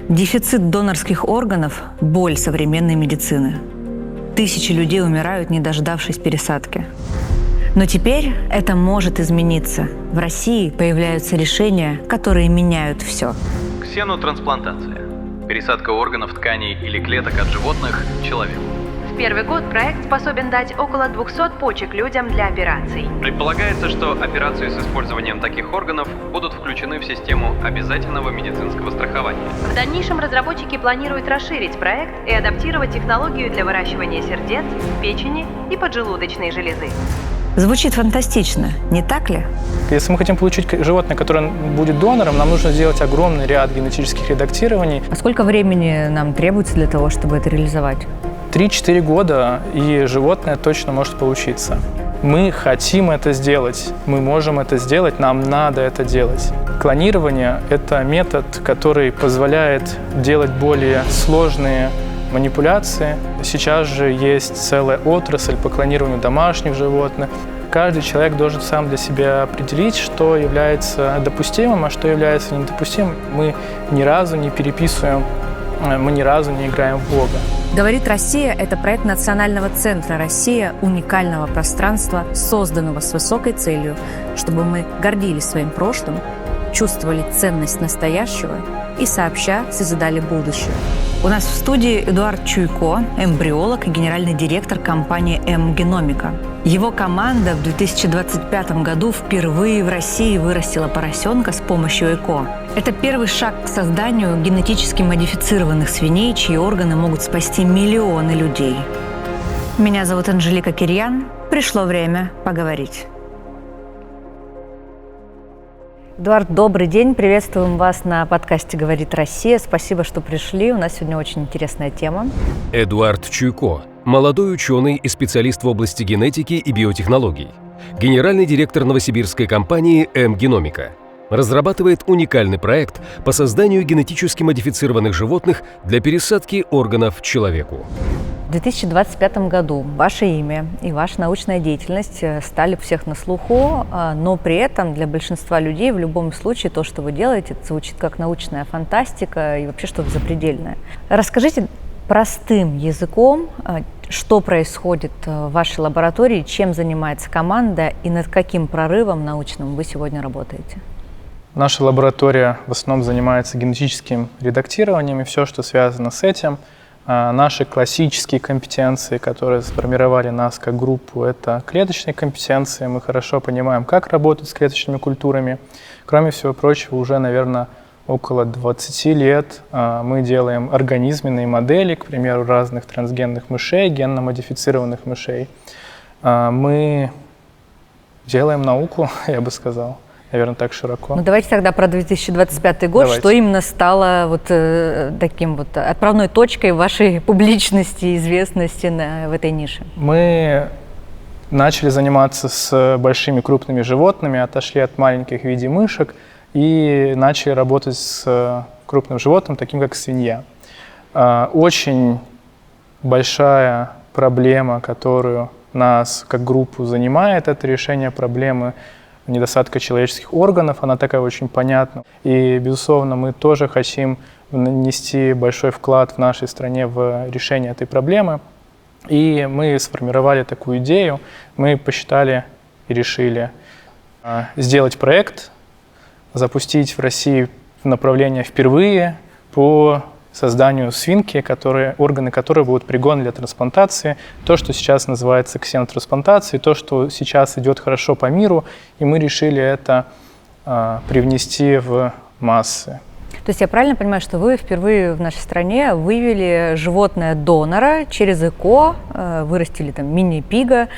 Дефицит донорских органов – боль современной медицины. Тысячи людей умирают, не дождавшись пересадки. Но теперь это может измениться. В России появляются решения, которые меняют все. Ксенотрансплантация. Пересадка органов, тканей или клеток от животных человеку. В первый год проект способен дать около 200 почек людям для операций. Предполагается, что операции с использованием таких органов будут включены в систему обязательного медицинского страхования. В дальнейшем разработчики планируют расширить проект и адаптировать технологию для выращивания сердец, печени и поджелудочной железы. Звучит фантастично, не так ли? Если мы хотим получить животное, которое будет донором, нам нужно сделать огромный ряд генетических редактирований. А сколько времени нам требуется для того, чтобы это реализовать? 3-4 года, и животное точно может получиться. Мы хотим это сделать, мы можем это сделать, нам надо это делать. Клонирование – это метод, который позволяет делать более сложные манипуляции. Сейчас же есть целая отрасль по клонированию домашних животных. Каждый человек должен сам для себя определить, что является допустимым, а что является недопустимым. Мы ни разу не переписываем, мы ни разу не играем в Бога. «Говорит Россия» – это проект Национального центра «Россия» уникального пространства, созданного с высокой целью, чтобы мы гордились своим прошлым, чувствовали ценность настоящего и сообща созидали будущее. У нас в студии Эдуард Чуйко, эмбриолог и генеральный директор компании «М-Геномика». Его команда в 2025 году впервые в России вырастила поросенка с помощью ЭКО. Это первый шаг к созданию генетически модифицированных свиней, чьи органы могут спасти миллионы людей. Меня зовут Анжелика Кирьян. Пришло время поговорить. Эдуард, добрый день. Приветствуем вас на подкасте «Говорит Россия». Спасибо, что пришли. У нас сегодня очень интересная тема. Эдуард Чуйко – молодой ученый и специалист в области генетики и биотехнологий. Генеральный директор новосибирской компании «М-Геномика». Разрабатывает уникальный проект по созданию генетически модифицированных животных для пересадки органов человеку. В 2025 году ваше имя и ваша научная деятельность стали у всех на слуху, но при этом для большинства людей в любом случае то, что вы делаете, это звучит как научная фантастика и вообще что-то запредельное. Расскажите простым языком, что происходит в вашей лаборатории, чем занимается команда и над каким прорывом научным вы сегодня работаете? Наша лаборатория в основном занимается генетическим редактированием и все, что связано с этим. Наши классические компетенции, которые сформировали нас как группу, это клеточные компетенции. Мы хорошо понимаем, как работать с клеточными культурами. Кроме всего прочего, уже, наверное, около 20 лет мы делаем организменные модели, к примеру, разных трансгенных мышей, генно-модифицированных мышей. Мы делаем науку, я бы сказал. Наверное, так широко. Ну, давайте тогда про 2025 год. Давайте. Что именно стало вот таким вот отправной точкой вашей публичности и известности в этой нише? Мы начали заниматься с большими крупными животными, отошли от маленьких в виде мышек и начали работать с крупным животным, таким как свинья. Очень большая проблема, которую нас как группу занимает, это решение проблемы недостатка человеческих органов, она такая очень понятна. И, безусловно, мы тоже хотим внести большой вклад в нашей стране в решение этой проблемы. И мы сформировали такую идею, мы посчитали и решили сделать проект, запустить в России направление впервые по созданию свинки, органы которой будут пригодны для трансплантации. То, что сейчас называется ксенотрансплантацией, то, что сейчас идет хорошо по миру, и мы решили это привнести в массы. То есть я правильно понимаю, что вы впервые в нашей стране вывели животное-донора через ЭКО, вырастили там мини-пига,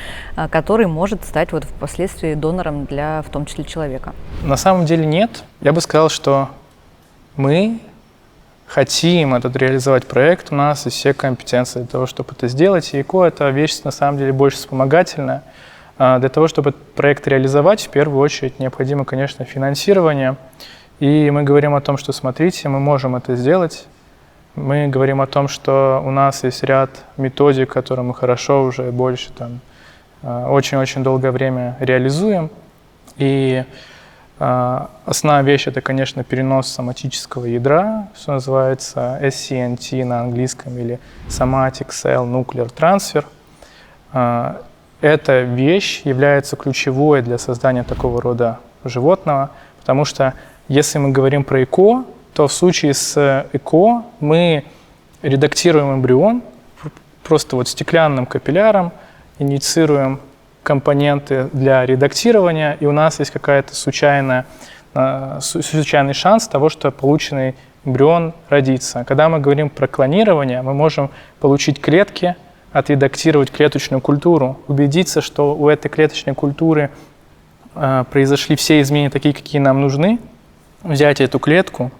который может стать вот впоследствии донором для, в том числе, человека? На самом деле нет. Я бы сказал, что мы хотим реализовать проект, у нас есть все компетенции для того, чтобы это сделать. И ЭКО – это вещь, на самом деле, больше вспомогательная. Для того, чтобы этот проект реализовать, в первую очередь необходимо, конечно, финансирование. И мы говорим о том, что, смотрите, мы можем это сделать. Мы говорим о том, что у нас есть ряд методик, которые мы хорошо уже больше, очень-очень долгое время реализуем. И Основная вещь – это, конечно, перенос соматического ядра, что называется SCNT на английском, или Somatic Cell Nuclear Transfer. Эта вещь является ключевой для создания такого рода животного, потому что если мы говорим про ЭКО, то в случае с ЭКО мы редактируем эмбрион просто вот стеклянным капилляром, инициируем компоненты для редактирования, и у нас есть какая-то случайный шанс того, что полученный эмбрион родится. Когда мы говорим про клонирование, мы можем получить клетки, отредактировать клеточную культуру, убедиться, что у этой клеточной культуры произошли все изменения такие, какие нам нужны, взять эту клетку,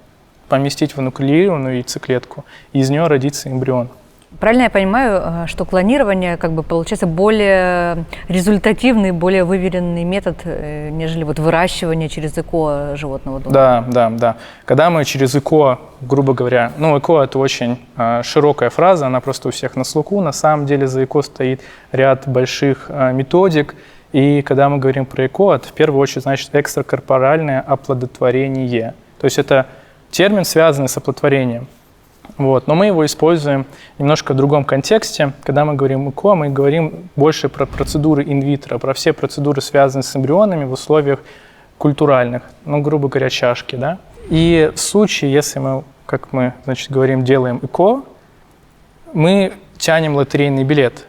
поместить в нуклеированную яйцеклетку, и из нее родится эмбрион. Правильно я понимаю, что клонирование как бы получается более результативный, более выверенный метод, нежели вот выращивание через ЭКО животного донора? Да. Когда мы через ЭКО, грубо говоря, ЭКО – это очень широкая фраза, она просто у всех на слуху. На самом деле за ЭКО стоит ряд больших методик. И когда мы говорим про ЭКО, это в первую очередь значит экстракорпоральное оплодотворение. То есть это термин, связанный с оплодотворением. Но мы его используем немножко в другом контексте. Когда мы говорим ЭКО, мы говорим больше про процедуры инвитро, про все процедуры, связанные с эмбрионами в условиях культуральных, грубо говоря, чашки. Да? И в случае, если мы, как мы, говорим, делаем ЭКО, мы тянем лотерейный билет.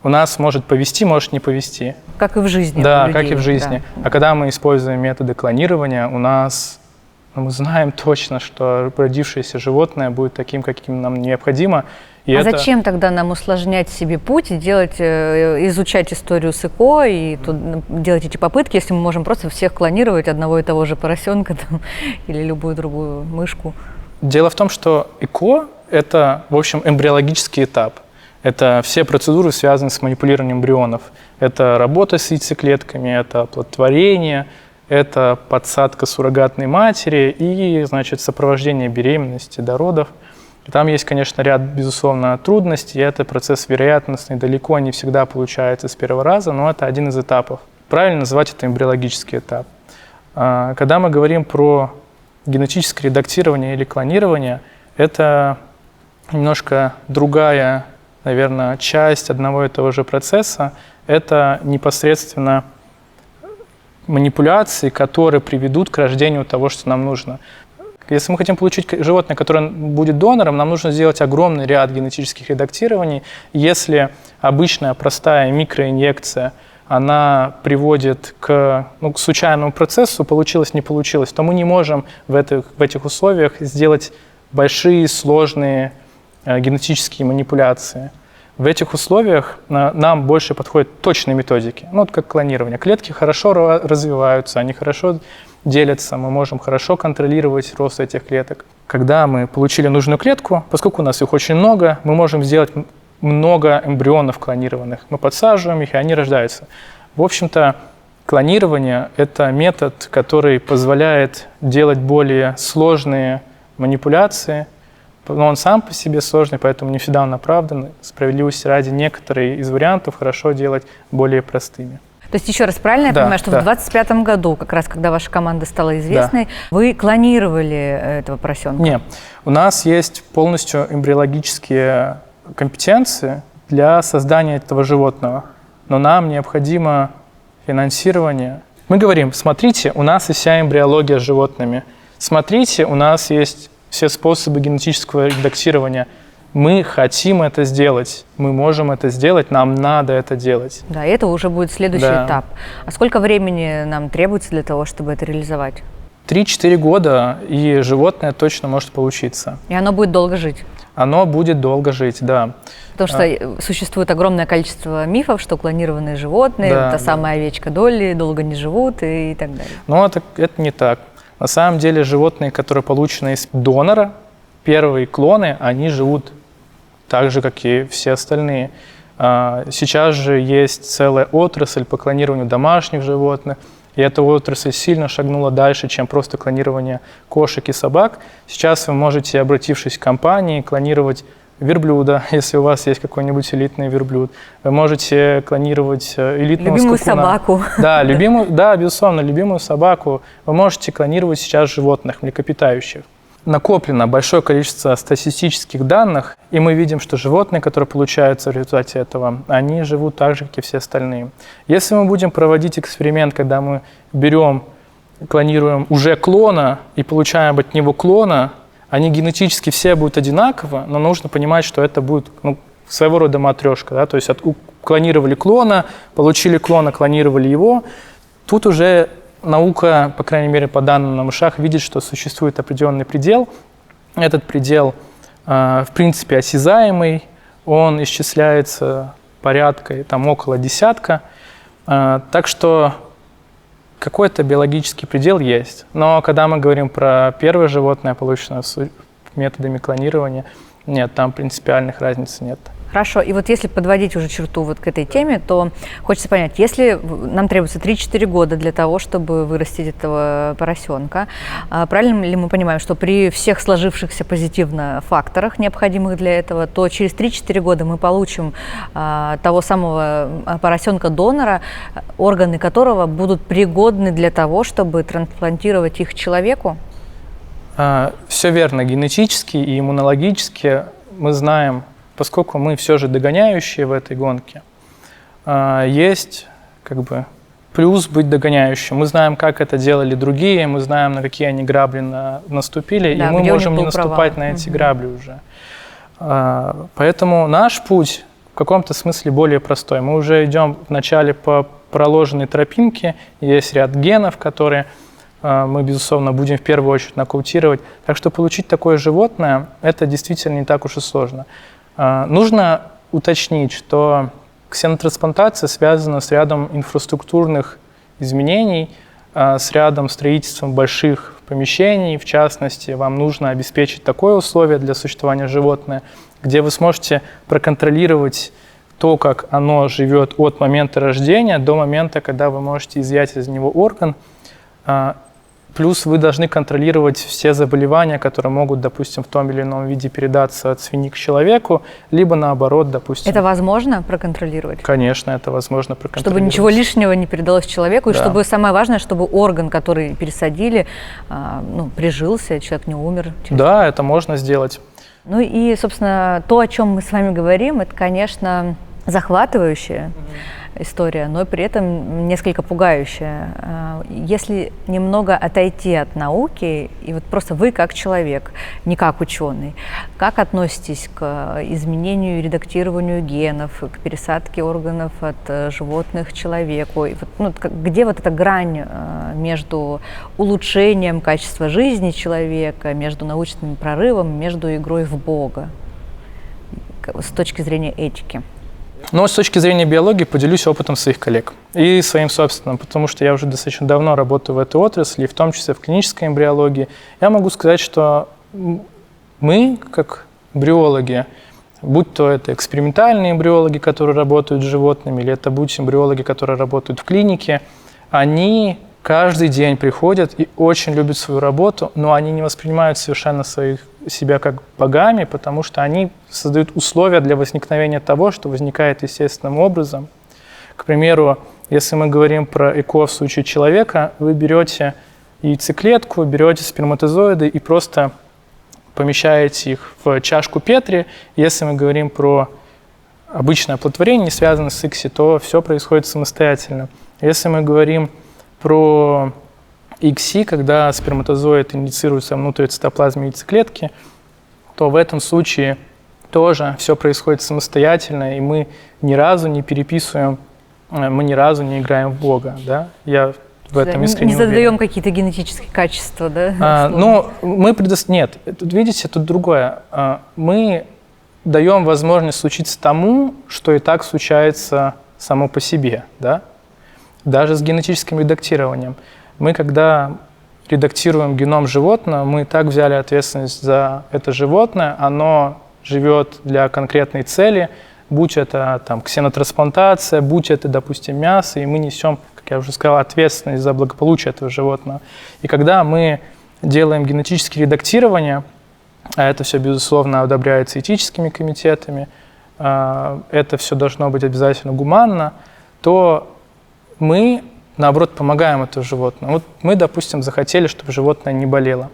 У нас может повезти, может не повезти. Как и в жизни. Да, как и в жизни. Да. А когда мы используем методы клонирования, у нас... мы знаем точно, что родившееся животное будет таким, каким нам необходимо. И зачем тогда нам усложнять себе путь и изучать историю с ЭКО и делать эти попытки, если мы можем просто всех клонировать, одного и того же поросенка или любую другую мышку? Дело в том, что ЭКО – это, в общем, эмбриологический этап. Это все процедуры, связанные с манипулированием эмбрионов. Это работа с яйцеклетками, это оплодотворение, это подсадка суррогатной матери и, сопровождение беременности до родов. И там есть, конечно, ряд, безусловно, трудностей. Это процесс вероятностный, далеко не всегда получается с первого раза, но это один из этапов. Правильно называть это эмбриологический этап. Когда мы говорим про генетическое редактирование или клонирование, это немножко другая, наверное, часть одного и того же процесса. Это непосредственно манипуляции, которые приведут к рождению того, что нам нужно. Если мы хотим получить животное, которое будет донором, нам нужно сделать огромный ряд генетических редактирований. Если обычная простая микроинъекция, она приводит к случайному процессу, получилось, не получилось, то мы не можем в этих условиях сделать большие, сложные генетические манипуляции. В этих условиях нам больше подходят точные методики, как клонирование. Клетки хорошо развиваются, они хорошо делятся, мы можем хорошо контролировать рост этих клеток. Когда мы получили нужную клетку, поскольку у нас их очень много, мы можем сделать много эмбрионов клонированных. Мы подсаживаем их, и они рождаются. В общем-то, клонирование – это метод, который позволяет делать более сложные манипуляции, но он сам по себе сложный, поэтому не всегда он оправдан. Справедливости ради, некоторые из вариантов хорошо делать более простыми. То есть, еще раз, правильно я понимаю, что в 2025 году, как раз когда ваша команда стала известной, вы клонировали этого поросенка? Нет. У нас есть полностью эмбриологические компетенции для создания этого животного, но нам необходимо финансирование. Мы говорим, смотрите, у нас есть вся эмбриология с животными. Смотрите, у нас есть все способы генетического редактирования. Мы хотим это сделать, мы можем это сделать, нам надо это делать. Да, и это уже будет следующий этап. А сколько времени нам требуется для того, чтобы это реализовать? 3-4 года, и животное точно может получиться. И оно будет долго жить? Оно будет долго жить, да. Потому что существует огромное количество мифов, что клонированные животные, самая овечка Долли, долго не живут и так далее. Но это не так. На самом деле животные, которые получены из донора, первые клоны, они живут так же, как и все остальные. Сейчас же есть целая отрасль по клонированию домашних животных, и эта отрасль сильно шагнула дальше, чем просто клонирование кошек и собак. Сейчас вы можете, обратившись к компании, клонировать верблюда, если у вас есть какой-нибудь элитный верблюд. Вы можете клонировать элитного Любимую скакуна. собаку. Да, да, безусловно, любимую собаку. Вы можете клонировать сейчас животных, млекопитающих. Накоплено большое количество статистических данных, и мы видим, что животные, которые получаются в результате этого, они живут так же, как и все остальные. Если мы будем проводить эксперимент, когда мы клонируем уже клона и получаем от него клона, они генетически все будут одинаково, но нужно понимать, что это будет своего рода матрешка. Да? То есть клонировали клона, получили клона, клонировали его. Тут уже наука, по крайней мере, по данным на мышах, видит, что существует определенный предел. Этот предел, в принципе, осязаемый, он исчисляется порядка, около десятка. Так что какой-то биологический предел есть. Но когда мы говорим про первое животное, полученное методами клонирования, нет, там принципиальных разниц нет. Хорошо, и вот если подводить уже черту вот к этой теме, то хочется понять, если нам требуется 3-4 года для того, чтобы вырастить этого поросенка, правильно ли мы понимаем, что при всех сложившихся позитивно факторах, необходимых для этого, то через 3-4 года мы получим того самого поросенка-донора, органы которого будут пригодны для того, чтобы трансплантировать их человеку? Все верно. Генетически и иммунологически мы знаем, поскольку мы все же догоняющие в этой гонке, есть плюс быть догоняющим. Мы знаем, как это делали другие, мы знаем, на какие они грабли наступили, да, и мы можем не наступать на эти грабли уже. Поэтому наш путь в каком-то смысле более простой. Мы уже идем вначале по проложенной тропинке, есть ряд генов, которые мы, безусловно, будем в первую очередь нокаутировать. Так что получить такое животное – это действительно не так уж и сложно. Нужно уточнить, что ксенотрансплантация связана с рядом инфраструктурных изменений, с рядом строительства больших помещений. В частности, вам нужно обеспечить такое условие для существования животного, где вы сможете проконтролировать то, как оно живет от момента рождения до момента, когда вы можете изъять из него орган. Плюс вы должны контролировать все заболевания, которые могут, допустим, в том или ином виде передаться от свиньи к человеку, либо наоборот, допустим. Это возможно проконтролировать? Конечно, это возможно проконтролировать. Чтобы ничего лишнего не передалось человеку, да. И чтобы, самое важное, чтобы орган, который пересадили, прижился, человек не умер. Да, это можно сделать. Ну и, собственно, то, о чем мы с вами говорим, это, конечно, захватывающая история, но при этом несколько пугающая. Если немного отойти от науки, и вот просто вы как человек, не как ученый, как относитесь к изменению и редактированию генов, к пересадке органов от животных человеку? И вот, где вот эта грань между улучшением качества жизни человека, между научным прорывом, между игрой в Бога с точки зрения этики? Но с точки зрения биологии поделюсь опытом своих коллег и своим собственным, потому что я уже достаточно давно работаю в этой отрасли, в том числе в клинической эмбриологии. Я могу сказать, что мы, как эмбриологи, будь то это экспериментальные эмбриологи, которые работают с животными, или это будь эмбриологи, которые работают в клинике, они каждый день приходят и очень любят свою работу, но они не воспринимают совершенно себя как богами, потому что они создают условия для возникновения того, что возникает естественным образом. К примеру, если мы говорим про ЭКО в случае человека, вы берете яйцеклетку, берете сперматозоиды и просто помещаете их в чашку Петри. Если мы говорим про обычное оплодотворение, не связанное с ИКСИ, то все происходит самостоятельно. Если мы говорим про ИКСИ, когда сперматозоид инициируется внутрь цитоплазмы яйцеклетки, то в этом случае тоже все происходит самостоятельно, и мы ни разу не переписываем, мы ни разу не играем в Бога. Да? Я в этом искренне уверен. Не задаем какие-то генетические качества, да? Нет, тут видите, тут другое. Мы даем возможность случиться тому, что и так случается само по себе, да? Даже с генетическим редактированием. Мы, когда редактируем геном животного, мы так взяли ответственность за это животное, оно живет для конкретной цели, будь это ксенотрансплантация, будь это, допустим, мясо, и мы несем, как я уже сказал, ответственность за благополучие этого животного. И когда мы делаем генетические редактирования, а это все, безусловно, одобряется этическими комитетами, это все должно быть обязательно гуманно, то мы, наоборот, помогаем этому животному. Вот мы, допустим, захотели, чтобы животное не болело.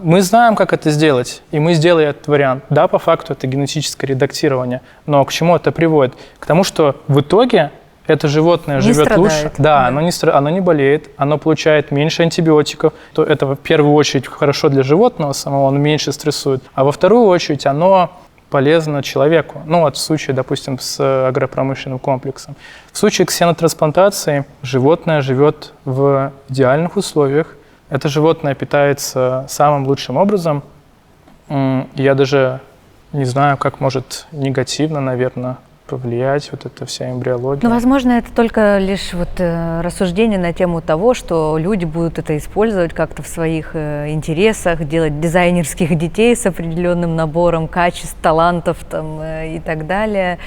Мы знаем, как это сделать, и мы сделали этот вариант. Да, по факту это генетическое редактирование, но к чему это приводит? К тому, что в итоге это животное живет лучше. Да, оно не болеет, оно получает меньше антибиотиков. То это в первую очередь хорошо для животного самого, он меньше стрессует. А во вторую очередь оно полезно человеку. Ну вот в случае, допустим, с агропромышленным комплексом. В случае ксенотрансплантации животное живет в идеальных условиях. Это животное питается самым лучшим образом. Я даже не знаю, как может негативно, наверное, повлиять вот эта вся эмбриология. Но, возможно, это только лишь рассуждение на тему того, что люди будут это использовать как-то в своих интересах, делать дизайнерских детей с определенным набором качеств, талантов и так далее.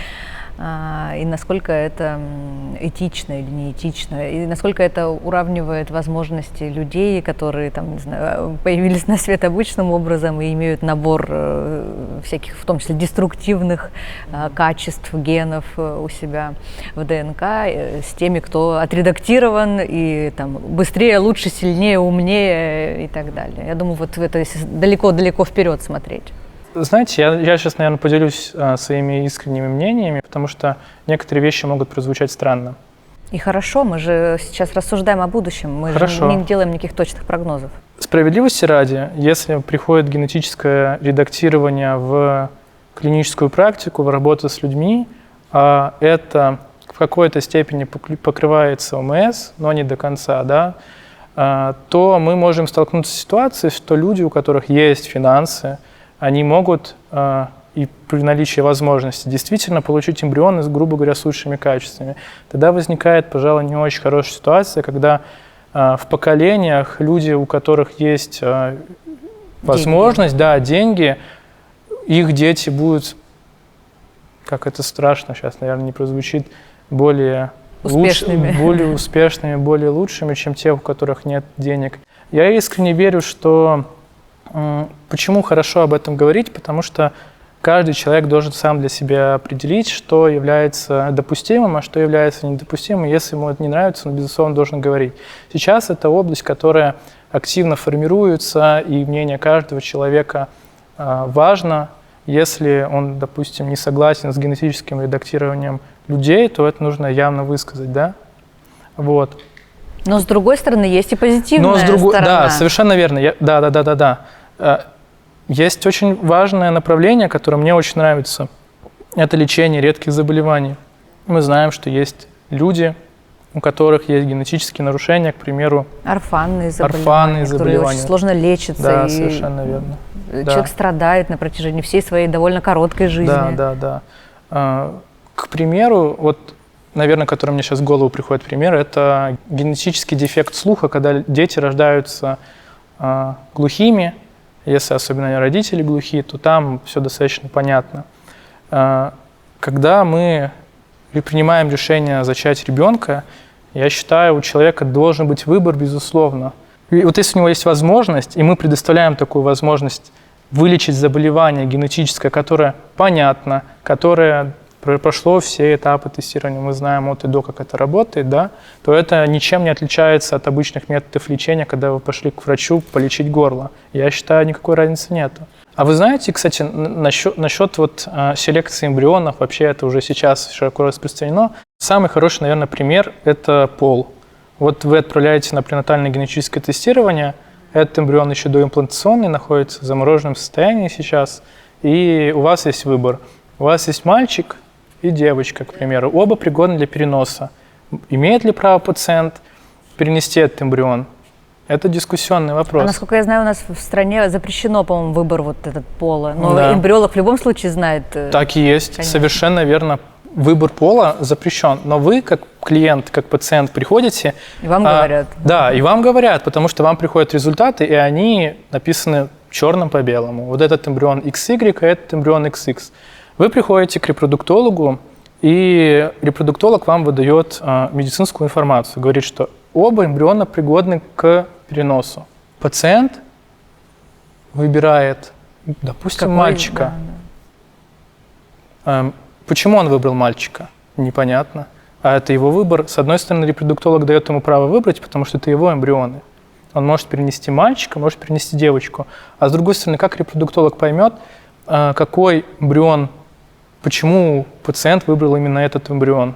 И насколько это этично или неэтично, и насколько это уравнивает возможности людей, которые не знаю, появились на свет обычным образом и имеют набор всяких, в том числе деструктивных качеств, генов у себя в ДНК, с теми, кто отредактирован и быстрее, лучше, сильнее, умнее и так далее. Я думаю, вот это если далеко-далеко вперед смотреть. Знаете, я сейчас, наверное, поделюсь своими искренними мнениями, потому что некоторые вещи могут прозвучать странно. И хорошо, мы же сейчас рассуждаем о будущем, мы же не делаем никаких точных прогнозов. Справедливости ради, если приходит генетическое редактирование в клиническую практику, в работу с людьми, а это в какой-то степени покрывается ОМС, но не до конца, да, то мы можем столкнуться с ситуацией, что люди, у которых есть финансы, они могут и при наличии возможности действительно получить эмбрионы, грубо говоря, с лучшими качествами. Тогда возникает, пожалуй, не очень хорошая ситуация, когда в поколениях люди, у которых есть возможность, деньги, их дети будут, как это страшно сейчас, наверное, не прозвучит, более успешными, более лучшими, чем те, у которых нет денег. Я искренне верю, что почему хорошо об этом говорить, потому что каждый человек должен сам для себя определить, что является допустимым, а что является недопустимым. Если ему это не нравится, он, безусловно, должен говорить. Сейчас это область, которая активно формируется, и мнение каждого человека важно. Если он, допустим, не согласен с генетическим редактированием людей, то это нужно явно высказать, да? Вот. Но с другой стороны, есть и позитивная сторона. Да, совершенно верно. Да. Есть очень важное направление, которое мне очень нравится. Это лечение редких заболеваний. Мы знаем, что есть люди, у которых есть генетические нарушения, к примеру, орфанные заболевания, которые очень сложно лечатся. Да, совершенно верно. Человек страдает на протяжении всей своей довольно короткой жизни. Да. К примеру, наверное, который мне сейчас в голову приходит пример, это генетический дефект слуха, когда дети рождаются глухими. Если особенно родители глухие, то там все достаточно понятно. Когда мы принимаем решение зачать ребенка, я считаю, у человека должен быть выбор, безусловно. И если у него есть возможность, и мы предоставляем такую возможность вылечить заболевание генетическое, которое понятно, которое прошло все этапы тестирования, мы знаем от и до, как это работает, да, то это ничем не отличается от обычных методов лечения, когда вы пошли к врачу полечить горло. Я считаю, никакой разницы нету. А вы знаете, кстати, насчет селекции эмбрионов, вообще это уже сейчас широко распространено. Самый хороший, наверное, пример – это пол. Вот вы отправляете на пренатальное генетическое тестирование, этот эмбрион еще доимплантационный, находится в замороженном состоянии сейчас, и у вас есть выбор. У вас есть мальчик и девочка, к примеру, оба пригодны для переноса. Имеет ли право пациент перенести этот эмбрион? Это дискуссионный вопрос. Насколько я знаю, у нас в стране запрещено, по-моему, выбор этот пола. Но эмбриолог в любом случае знает. Так и есть, конечно. Совершенно верно. Выбор пола запрещен. Но вы, как клиент, как пациент, приходите... И вам говорят. Да, и вам говорят, потому что вам приходят результаты, и они написаны черным по белому. Вот этот эмбрион XY, а этот эмбрион XX. Вы приходите к репродуктологу, и репродуктолог вам выдает медицинскую информацию, говорит, что оба эмбриона пригодны к переносу. Пациент выбирает допустим, Какой? мальчика. Да. Почему он выбрал мальчика? Непонятно. А это его выбор. С одной стороны, репродуктолог дает ему право выбрать, потому что это его эмбрионы. Он может перенести мальчика, может перенести девочку. А с другой стороны, как репродуктолог поймет, какой эмбрион, почему пациент выбрал именно этот эмбрион?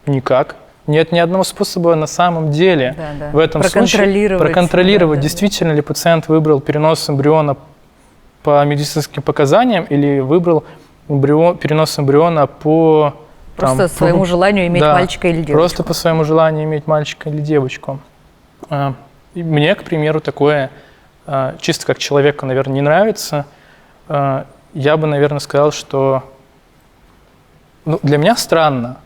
Никак. Нет ни одного способа на самом деле в этом случае проконтролировать, действительно ли пациент выбрал перенос эмбриона по медицинским показаниям или выбрал перенос эмбриона по... Просто своему желанию иметь мальчика или девочку. Просто по своему желанию иметь мальчика или девочку. И мне, к примеру, такое чисто как человеку, наверное, не нравится. Я бы, наверное, сказал, что для меня странно,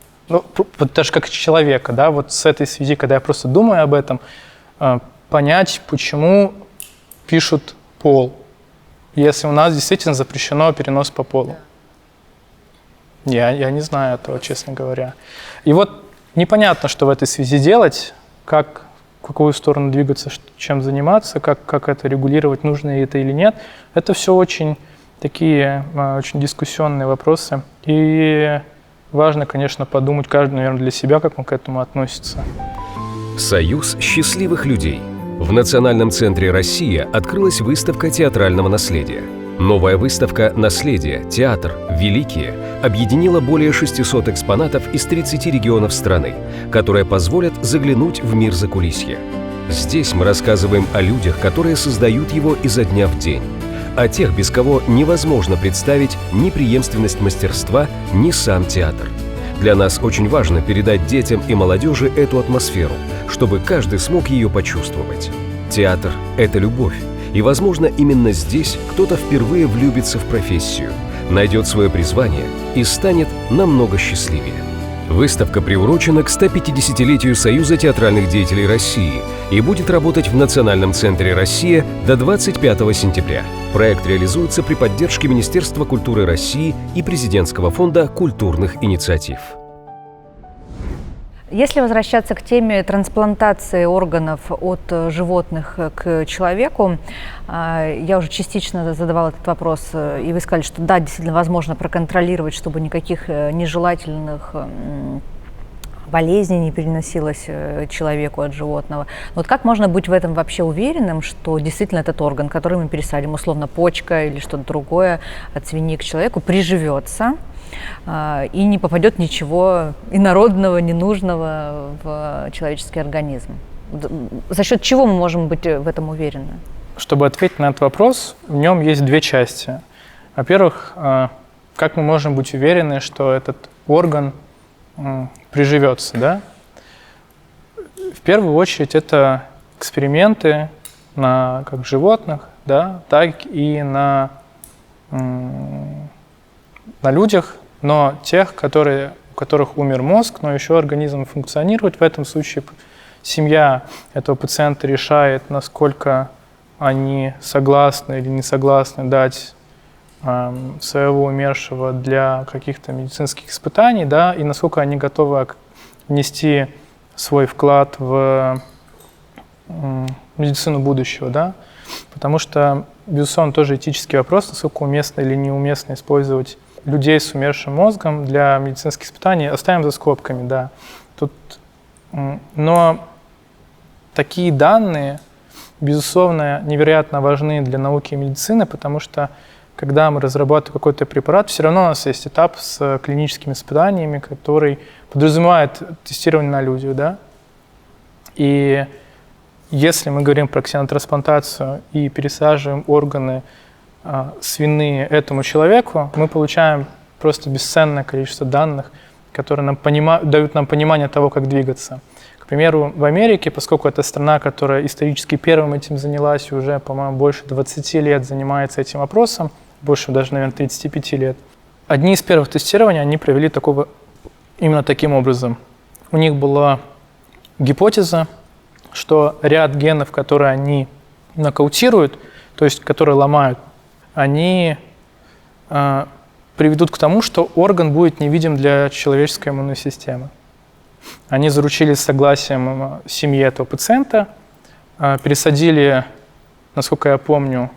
даже как человека, да, вот с этой связи, когда я просто думаю об этом, понять, почему пишут пол, если у нас действительно запрещено перенос по полу. Я не знаю этого, честно говоря. И вот непонятно, что в этой связи делать, в какую сторону двигаться, чем заниматься, как это регулировать, нужно это или нет. Это все очень такие очень дискуссионные вопросы. И важно, конечно, подумать каждый, наверное, для себя, как он к этому относится. Союз счастливых людей. В Национальном центре «Россия» открылась выставка театрального наследия. Новая выставка «Наследие. Театр. Великие» объединила более 600 экспонатов из 30 регионов страны, которые позволят заглянуть в мир закулисья. Здесь мы рассказываем о людях, которые создают его изо дня в день, о тех, без кого невозможно представить ни преемственность мастерства, ни сам театр. Для нас очень важно передать детям и молодежи эту атмосферу, чтобы каждый смог ее почувствовать. Театр – это любовь. И, возможно, именно здесь кто-то впервые влюбится в профессию, найдет свое призвание и станет намного счастливее. Выставка приурочена к 150-летию Союза театральных деятелей России и будет работать в Национальном центре «Россия» до 25 сентября. Проект реализуется при поддержке Министерства культуры России и Президентского фонда культурных инициатив. Если возвращаться к теме трансплантации органов от животных к человеку, я уже частично задавала этот вопрос, и вы сказали, что да, действительно возможно проконтролировать, чтобы никаких нежелательных болезней не переносилось человеку от животного. Но вот как можно быть в этом вообще уверенным, что действительно этот орган, который мы пересадим, условно почка или что-то другое от свиньи к человеку, приживется и не попадет ничего инородного, ненужного в человеческий организм? За счет чего мы можем быть в этом уверены? Чтобы ответить на этот вопрос, в нем есть две части. Во-первых, как мы можем быть уверены, что этот орган приживется, да? В первую очередь это эксперименты на как животных, да, так и на людях, но тех, у которых умер мозг, но еще организм функционирует. В этом случае семья этого пациента решает, насколько они согласны или не согласны дать своего умершего для каких-то медицинских испытаний, да, и насколько они готовы внести свой вклад в медицину будущего, да, потому что, безусловно, тоже этический вопрос, насколько уместно или неуместно использовать людей с умершим мозгом для медицинских испытаний, оставим за скобками, да. Но такие данные, безусловно, невероятно важны для науки и медицины, потому что когда мы разрабатываем какой-то препарат, все равно у нас есть этап с клиническими испытаниями, который подразумевает тестирование на людях, да. И если мы говорим про ксенотрансплантацию и пересаживаем органы свиные этому человеку, мы получаем просто бесценное количество данных, которые дают нам понимание того, как двигаться. К примеру, в Америке, поскольку это страна, которая исторически первым этим занялась, уже, по-моему, больше 20 лет занимается этим вопросом, больше даже, наверное, 35 лет, одни из первых тестирований они провели именно таким образом. У них была гипотеза, что ряд генов, которые они нокаутируют, то есть которые ломают, они приведут к тому, что орган будет невидим для человеческой иммунной системы. Они заручились согласием семьи этого пациента, пересадили, насколько я помню,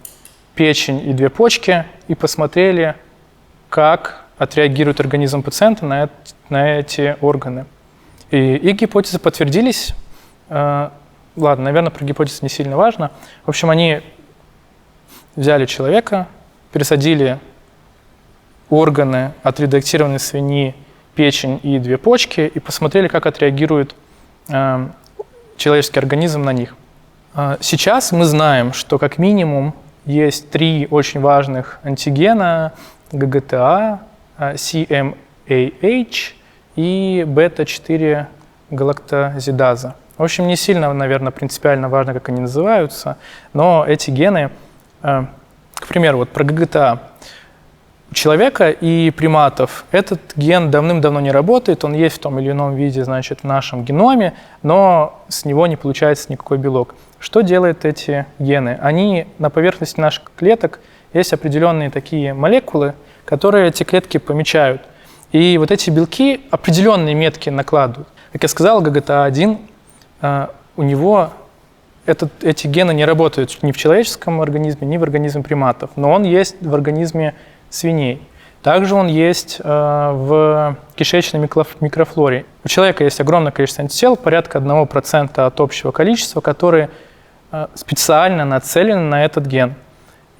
печень и 2 почки и посмотрели, как отреагирует организм пациента на эти органы. И их гипотезы подтвердились. Ладно, наверное, про гипотезы не сильно важно. В общем, они взяли человека, пересадили органы отредактированной свиньи, печень и 2 почки и посмотрели, как отреагирует человеческий организм на них. Сейчас мы знаем, что как минимум есть 3 очень важных антигена ГГТА, CMAH и бета-4 галактозидаза. В общем, не сильно, наверное, принципиально важно, как они называются, но эти гены, к примеру, вот про ГГТА, у человека и приматов этот ген давным-давно не работает, он есть в том или ином виде, значит, в нашем геноме, но с него не получается никакой белок. Что делают эти гены? Они на поверхности наших клеток есть определенные такие молекулы, которые эти клетки помечают. И вот эти белки определенные метки накладывают. Как я сказал, ГГТА1, у него эти гены не работают ни в человеческом организме, ни в организме приматов, но он есть в организме свиней. Также он есть в кишечной микрофлоре. У человека есть огромное количество антител, порядка 1% от общего количества, которые специально нацелены на этот ген.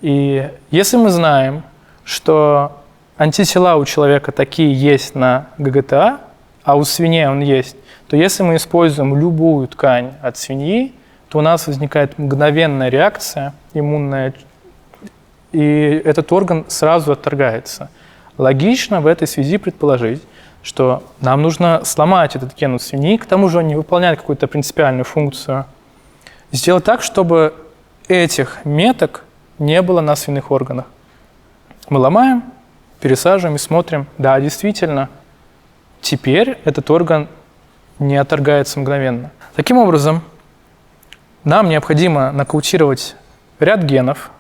И если мы знаем, что антитела у человека такие есть на ГГТА, а у свиней он есть, то если мы используем любую ткань от свиньи, то у нас возникает мгновенная реакция иммунная, и этот орган сразу отторгается. Логично в этой связи предположить, что нам нужно сломать этот ген у свиньи, к тому же он не выполняет какую-то принципиальную функцию, сделать так, чтобы этих меток не было на свиных органах. Мы ломаем, пересаживаем и смотрим, да, действительно, теперь этот орган не отторгается мгновенно. Таким образом, нам необходимо нокаутировать ряд генов.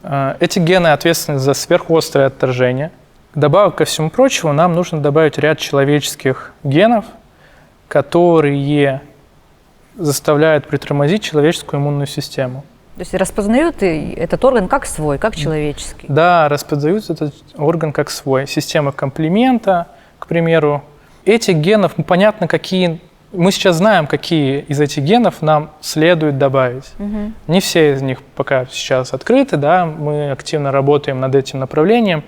Эти гены ответственны за сверхострое отторжение. Добавок ко всему прочему, нам нужно добавить ряд человеческих генов, которые заставляют притормозить человеческую иммунную систему. То есть распознают этот орган как свой, как человеческий? Да, распознают этот орган как свой. Система комплимента, к примеру. Этих генов, понятно, какие... Мы сейчас знаем, какие из этих генов нам следует добавить. Угу. Не все из них пока сейчас открыты, да, мы активно работаем над этим направлением,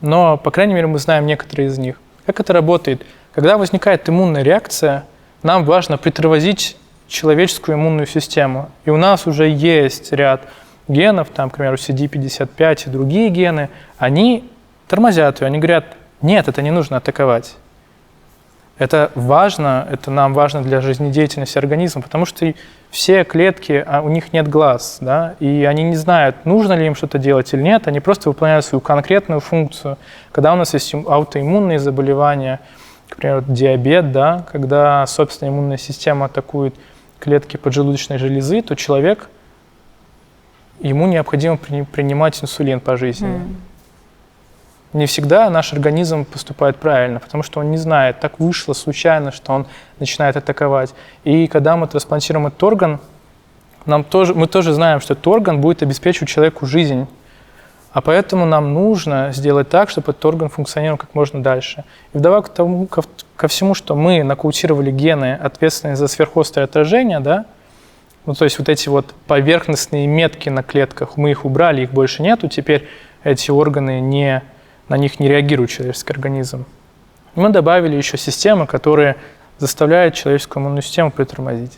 но, по крайней мере, мы знаем некоторые из них. Как это работает? Когда возникает иммунная реакция, нам важно притормозить человеческую иммунную систему. И у нас уже есть ряд генов, там, к примеру, CD55 и другие гены, они тормозят ее, они говорят, нет, это не нужно атаковать. Это важно, это нам важно для жизнедеятельности организма, потому что все клетки, у них нет глаз, да, и они не знают, нужно ли им что-то делать или нет, они просто выполняют свою конкретную функцию. Когда у нас есть аутоиммунные заболевания, к примеру, диабет, да, когда собственная иммунная система атакует клетки поджелудочной железы, то человек, ему необходимо принимать инсулин пожизненно. Не всегда наш организм поступает правильно, потому что он не знает, так вышло случайно, что он начинает атаковать. И когда мы трансплантируем этот орган, мы тоже знаем, что этот орган будет обеспечивать человеку жизнь. А поэтому нам нужно сделать так, чтобы этот орган функционировал как можно дальше. И вдобавок ко всему, что мы нокаутировали гены, ответственные за сверхострое отражение, да, ну, то есть вот эти вот поверхностные метки на клетках, мы их убрали, их больше нету, теперь эти органы на них не реагирует человеческий организм. Мы добавили еще системы, которые заставляют человеческую иммунную систему притормозить.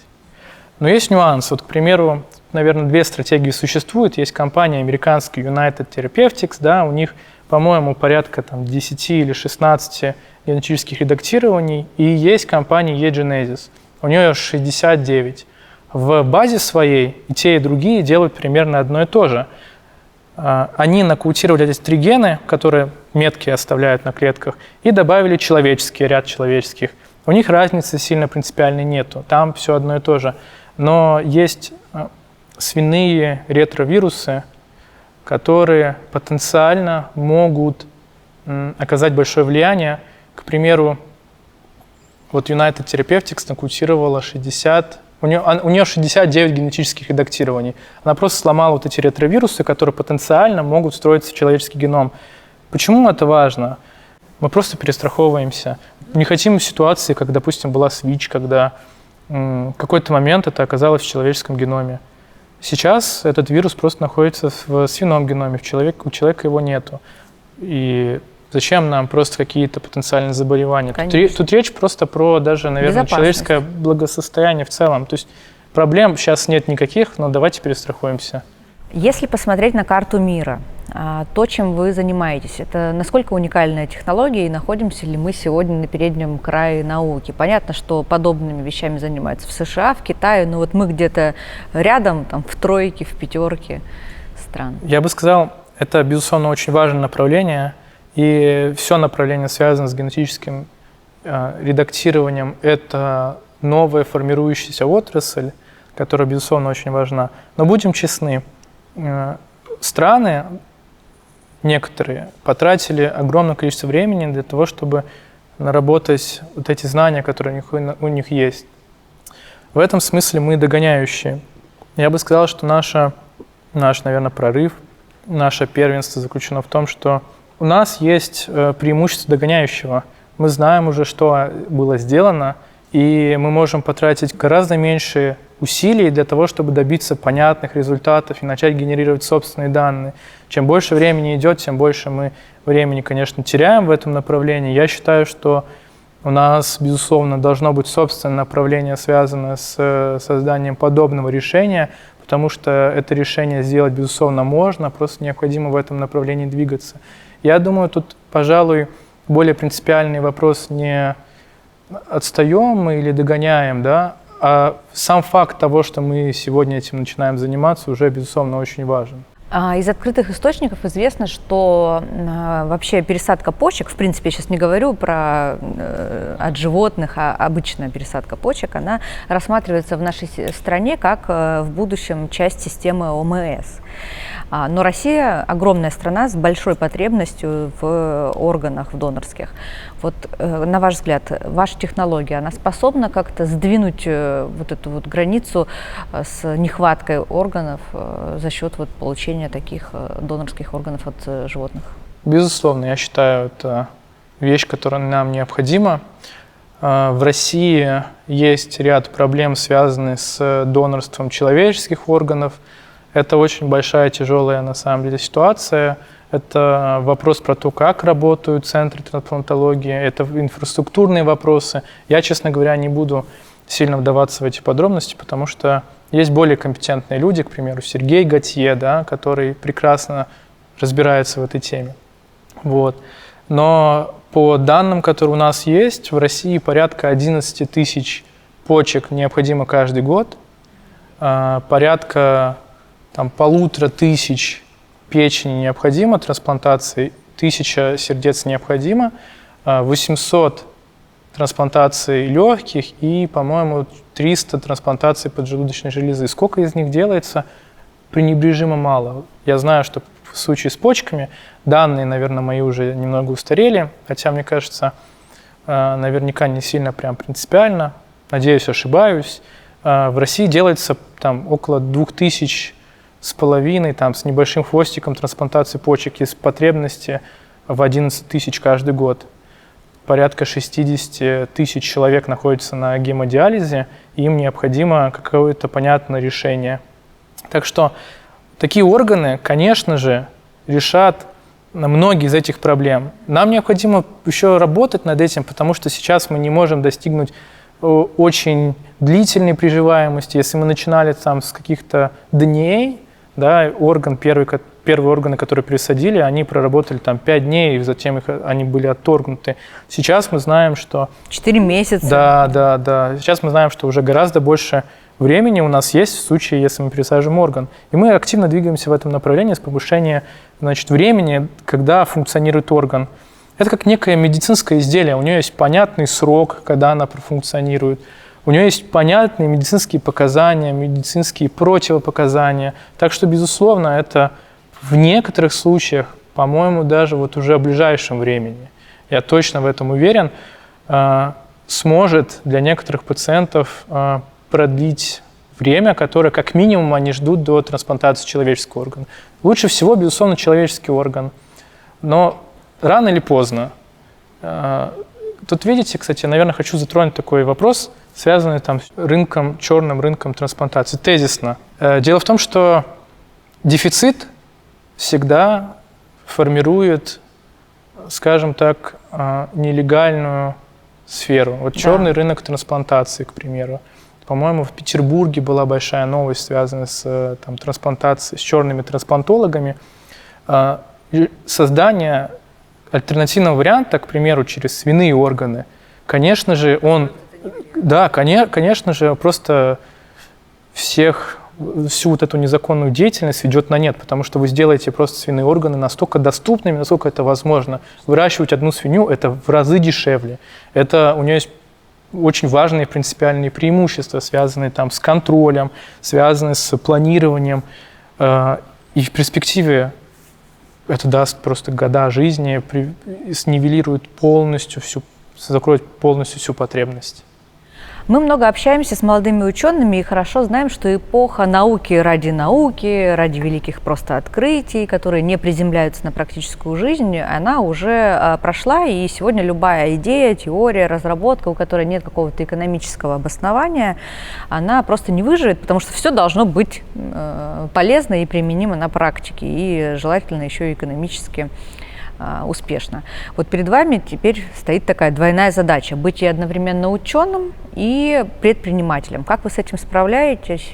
Но есть нюанс. Вот, к примеру, наверное, 2 стратегии существуют. Есть компания американская United Therapeutics, да, у них, по-моему, порядка 10 или 16 генетических редактирований, и есть компания eGenesis, у нее 69. В базе своей и те, и другие делают примерно одно и то же. Они нокаутировали эти 3 гена, которые метки оставляют на клетках, и добавили ряд человеческих. У них разницы сильно принципиальной нету, там все одно и то же. Но есть свиные ретровирусы, которые потенциально могут оказать большое влияние. К примеру, вот United Therapeutics нокаутировала У нее 69 генетических редактирований. Она просто сломала вот эти ретровирусы, которые потенциально могут встроиться в человеческий геном. Почему это важно? Мы просто перестраховываемся. Не хотим ситуации, как, допустим, была СВИЧ, когда в какой-то момент это оказалось в человеческом геноме. Сейчас этот вирус просто находится в свином геноме, у человека его нету. И зачем нам просто какие-то потенциальные заболевания? Тут речь просто про даже, наверное, человеческое благосостояние в целом. То есть проблем сейчас нет никаких, но давайте перестрахуемся. Если посмотреть на карту мира, то, чем вы занимаетесь, это насколько уникальная технология, и находимся ли мы сегодня на переднем крае науки? Понятно, что подобными вещами занимаются в США, в Китае, но вот мы где-то рядом, там, в тройке, в пятерке стран. Я бы сказал, это, безусловно, очень важное направление, и все направление связано с генетическим редактированием. Это новая формирующаяся отрасль, которая, безусловно, очень важна. Но будем честны, страны, некоторые, потратили огромное количество времени для того, чтобы наработать вот эти знания, которые у них есть. В этом смысле мы догоняющие. Я бы сказал, что наш, наверное, прорыв, наше первенство заключено в том, что у нас есть преимущество догоняющего. Мы знаем уже, что было сделано, и мы можем потратить гораздо меньше усилий для того, чтобы добиться понятных результатов и начать генерировать собственные данные. Чем больше времени идет, тем больше мы времени, конечно, теряем в этом направлении. Я считаю, что у нас, безусловно, должно быть собственное направление, связанное с созданием подобного решения, потому что это решение сделать, безусловно, можно, просто необходимо в этом направлении двигаться. Я думаю, тут, пожалуй, более принципиальный вопрос не отстаем мы или догоняем, да, а сам факт того, что мы сегодня этим начинаем заниматься, уже, безусловно, очень важен. Из открытых источников известно, что вообще пересадка почек, в принципе, я сейчас не говорю про от животных, а обычная пересадка почек, она рассматривается в нашей стране как в будущем часть системы ОМС. Но Россия огромная страна с большой потребностью в органах, в донорских. Вот, на ваш взгляд, ваша технология, она способна как-то сдвинуть вот эту вот границу с нехваткой органов за счет вот получения таких донорских органов от животных? Безусловно, я считаю, это вещь, которая нам необходима. В России есть ряд проблем, связанных с донорством человеческих органов. Это очень большая, тяжелая на самом деле ситуация. Это вопрос про то, как работают центры трансплантологии, это инфраструктурные вопросы. Я, честно говоря, не буду сильно вдаваться в эти подробности, потому что есть более компетентные люди, к примеру, Сергей Готье, да, который прекрасно разбирается в этой теме. Вот. Но по данным, которые у нас есть, в России порядка 11 тысяч почек необходимо каждый год, порядка 1500 печени необходимо трансплантации, 1000 сердец необходимо, 800 трансплантаций легких и, по-моему, 300 трансплантаций поджелудочной железы. Сколько из них делается? Пренебрежимо мало. Я знаю, что в случае с почками данные, наверное, мои уже немного устарели, хотя, мне кажется, наверняка не сильно прям принципиально. Надеюсь, ошибаюсь. В России делается около 2500 с небольшим хвостиком трансплантации почек из потребности в 11 тысяч каждый год. Порядка 60 тысяч человек находятся на гемодиализе, и им необходимо какое-то понятное решение. Так что такие органы, конечно же, решат многие из этих проблем. Нам необходимо еще работать над этим, потому что сейчас мы не можем достигнуть очень длительной приживаемости. Если мы начинали с каких-то дней, да, первые органы, которые пересадили, они проработали 5 дней, и затем они были отторгнуты. Сейчас мы знаем, что... 4 месяца. Да. Сейчас мы знаем, что уже гораздо больше времени у нас есть в случае, если мы пересаживаем орган. И мы активно двигаемся в этом направлении с повышением, времени, когда функционирует орган. Это как некое медицинское изделие. У нее есть понятный срок, когда она профункционирует. У нее есть понятные медицинские показания, медицинские противопоказания. Так что, безусловно, это в некоторых случаях, по-моему, даже уже в ближайшем времени, я точно в этом уверен, сможет для некоторых пациентов продлить время, которое как минимум они ждут до трансплантации человеческого органа. Лучше всего, безусловно, человеческий орган. Но рано или поздно. Тут видите, кстати, наверное, хочу затронуть такой вопрос, связанный там с рынком, черным рынком трансплантации, тезисно. Дело в том, что дефицит всегда формирует, скажем так, нелегальную сферу. Вот черный рынок трансплантации, к примеру. По-моему, в Петербурге была большая новость, связанная с трансплантацией, с черными трансплантологами. Создание альтернативного варианта, к примеру, через свиные органы, конечно же, конечно же, просто всю вот эту незаконную деятельность ведет на нет, потому что вы сделаете просто свиные органы настолько доступными, насколько это возможно. Выращивать одну свинью – это в разы дешевле. У нее есть очень важные принципиальные преимущества, связанные с контролем, связанные с планированием. И в перспективе это даст просто года жизни, снивелирует полностью закроет полностью всю потребность. Мы много общаемся с молодыми учеными и хорошо знаем, что эпоха науки, ради великих просто открытий, которые не приземляются на практическую жизнь, она уже прошла, и сегодня любая идея, теория, разработка, у которой нет какого-то экономического обоснования, она просто не выживет, потому что все должно быть полезно и применимо на практике, и желательно еще и экономически успешно. Вот перед вами теперь стоит такая двойная задача – быть и одновременно ученым, и предпринимателем. Как вы с этим справляетесь?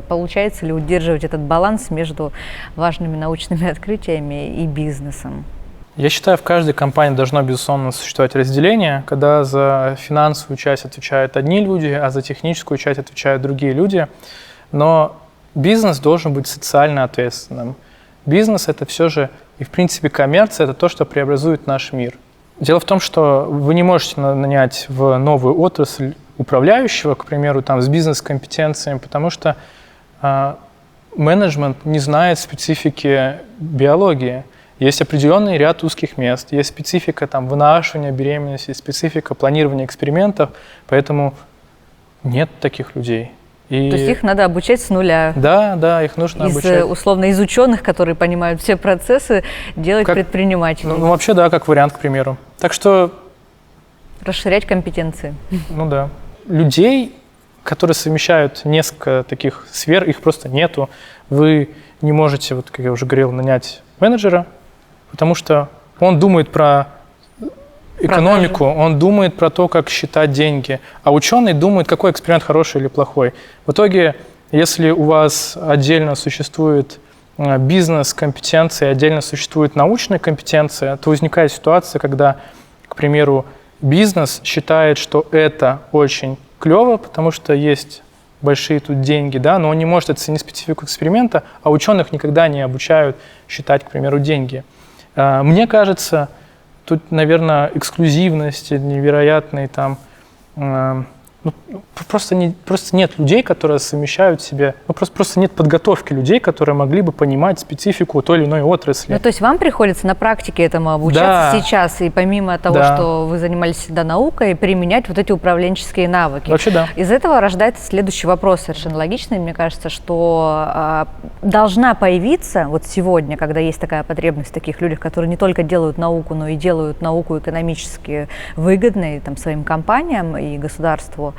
Получается ли удерживать этот баланс между важными научными открытиями и бизнесом? Я считаю, в каждой компании должно, безусловно, существовать разделение, когда за финансовую часть отвечают одни люди, а за техническую часть отвечают другие люди. Но бизнес должен быть социально ответственным. Бизнес – это все же и, в принципе, коммерция – это то, что преобразует наш мир. Дело в том, что вы не можете нанять в новую отрасль управляющего, к примеру, с бизнес-компетенциями, потому что менеджмент не знает специфики биологии. Есть определенный ряд узких мест, есть специфика вынашивания беременности, специфика планирования экспериментов, поэтому нет таких людей. То есть их надо обучать с нуля. Да, их нужно обучать. Условно, из ученых, которые понимают все процессы, делать предпринимателей. Ну, вообще, да, как вариант, к примеру. Так что… Расширять компетенции. Ну да. Людей, которые совмещают несколько таких сфер, их просто нету. Вы не можете, вот как я уже говорил, нанять менеджера, потому что он думает про экономику, он думает про то, как считать деньги, а ученый думает, какой эксперимент хороший или плохой. В итоге, если у вас отдельно существует бизнес-компетенция, отдельно существует научная компетенция, то возникает ситуация, когда, к примеру, бизнес считает, что это очень клево, потому что есть большие тут деньги, да, но он не может оценить специфику эксперимента, а ученых никогда не обучают считать, к примеру, деньги. Мне кажется, тут, наверное, эксклюзивность, невероятный просто нет людей, которые совмещают в себе, просто нет подготовки людей, которые могли бы понимать специфику той или иной отрасли. То есть вам приходится на практике этому обучаться сейчас, и помимо того, что вы занимались всегда наукой, применять вот эти управленческие навыки. Вообще да. Из этого рождается следующий вопрос, совершенно логичный, мне кажется, что должна появиться вот сегодня, когда есть такая потребность в таких людях, которые не только делают науку, но и делают науку экономически выгодной своим компаниям и государству,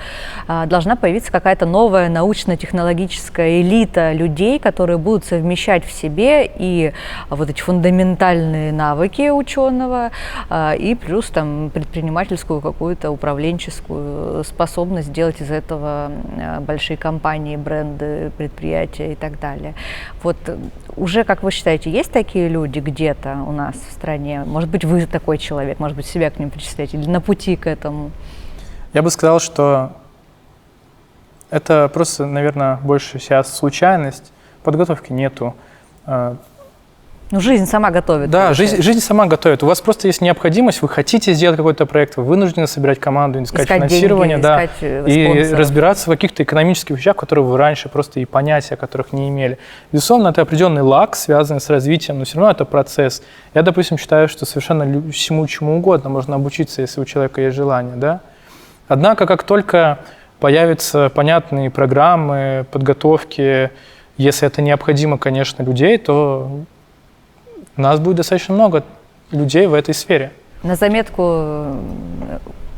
должна появиться какая-то новая научно-технологическая элита людей, которые будут совмещать в себе и вот эти фундаментальные навыки ученого, и плюс предпринимательскую какую-то управленческую способность сделать из этого большие компании, бренды, предприятия и так далее. Вот уже, как вы считаете, есть такие люди где-то у нас в стране? Может быть, вы такой человек, может быть, себя к ним причисляете, или на пути к этому? Я бы сказал, что это просто, наверное, больше сейчас случайность, подготовки нету. Жизнь сама готовит. Да, жизнь сама готовит. У вас просто есть необходимость, вы хотите сделать какой-то проект, вы вынуждены собирать команду, искать финансирование, и разбираться в каких-то экономических вещах, которые вы раньше просто и понятия, которых не имели. Безусловно, это определенный лаг, связанный с развитием, но все равно это процесс. Я, допустим, считаю, что совершенно всему чему угодно можно обучиться, если у человека есть желание, да. Однако, как только появятся понятные программы подготовки. Если это необходимо, конечно, людей, то у нас будет достаточно много людей в этой сфере. На заметку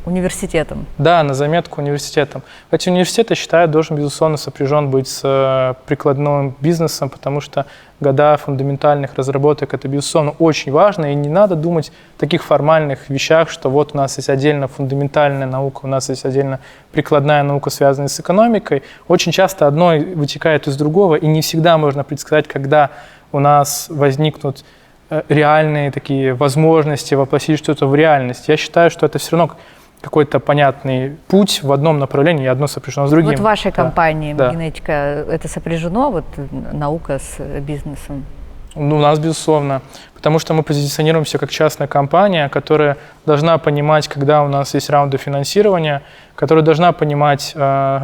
университетам. Да, на заметку университетам. Хотя университет, я считаю, должен, безусловно, сопряжен быть с прикладным бизнесом, потому что года фундаментальных разработок – это, безусловно, очень важно, и не надо думать о таких формальных вещах, что вот у нас есть отдельно фундаментальная наука, у нас есть отдельно прикладная наука, связанная с экономикой. Очень часто одно вытекает из другого, и не всегда можно предсказать, когда у нас возникнут реальные такие возможности воплотить что-то в реальность. Я считаю, что это все равно какой-то понятный путь в одном направлении, и одно сопряжено с другим. Вот в вашей компании да. «Генетика» это сопряжено, вот наука с бизнесом? Ну, у нас, безусловно, потому что мы позиционируемся как частная компания, которая должна понимать, когда у нас есть раунды финансирования, которая должна понимать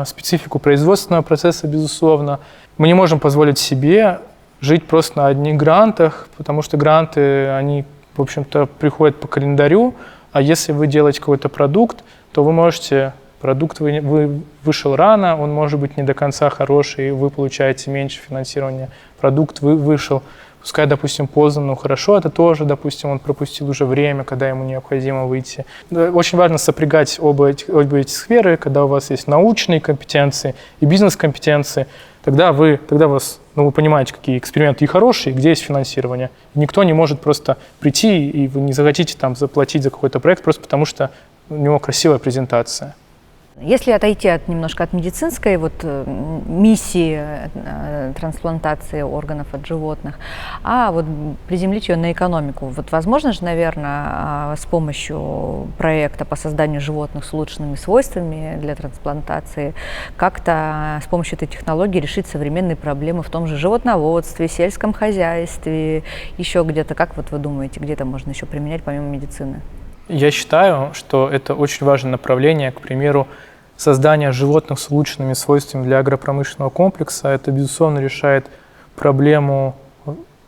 специфику производственного процесса, безусловно. Мы не можем позволить себе жить просто на одних грантах, потому что гранты, они, в общем-то, приходят по календарю, а если вы делаете какой-то продукт, то вы можете, продукт вышел рано, он может быть не до конца хороший, и вы получаете меньше финансирования. Продукт вышел, пускай, допустим, поздно, но хорошо, это тоже, допустим, он пропустил уже время, когда ему необходимо выйти. Очень важно сопрягать обе эти сферы, когда у вас есть научные компетенции и бизнес-компетенции, тогда вы понимаете, какие эксперименты и хорошие, где есть финансирование. Никто не может просто прийти, и вы не захотите там заплатить за какой-то проект просто потому, что у него красивая презентация. Если отойти немножко от медицинской миссии трансплантации органов от животных, а вот приземлить ее на экономику, вот возможно же, наверное, с помощью проекта по созданию животных с улучшенными свойствами для трансплантации как-то с помощью этой технологии решить современные проблемы в том же животноводстве, сельском хозяйстве, еще где-то. Как вот вы думаете, где-то можно еще применять помимо медицины? Я считаю, что это очень важное направление, к примеру, создание животных с улучшенными свойствами для агропромышленного комплекса. Это, безусловно, решает проблему,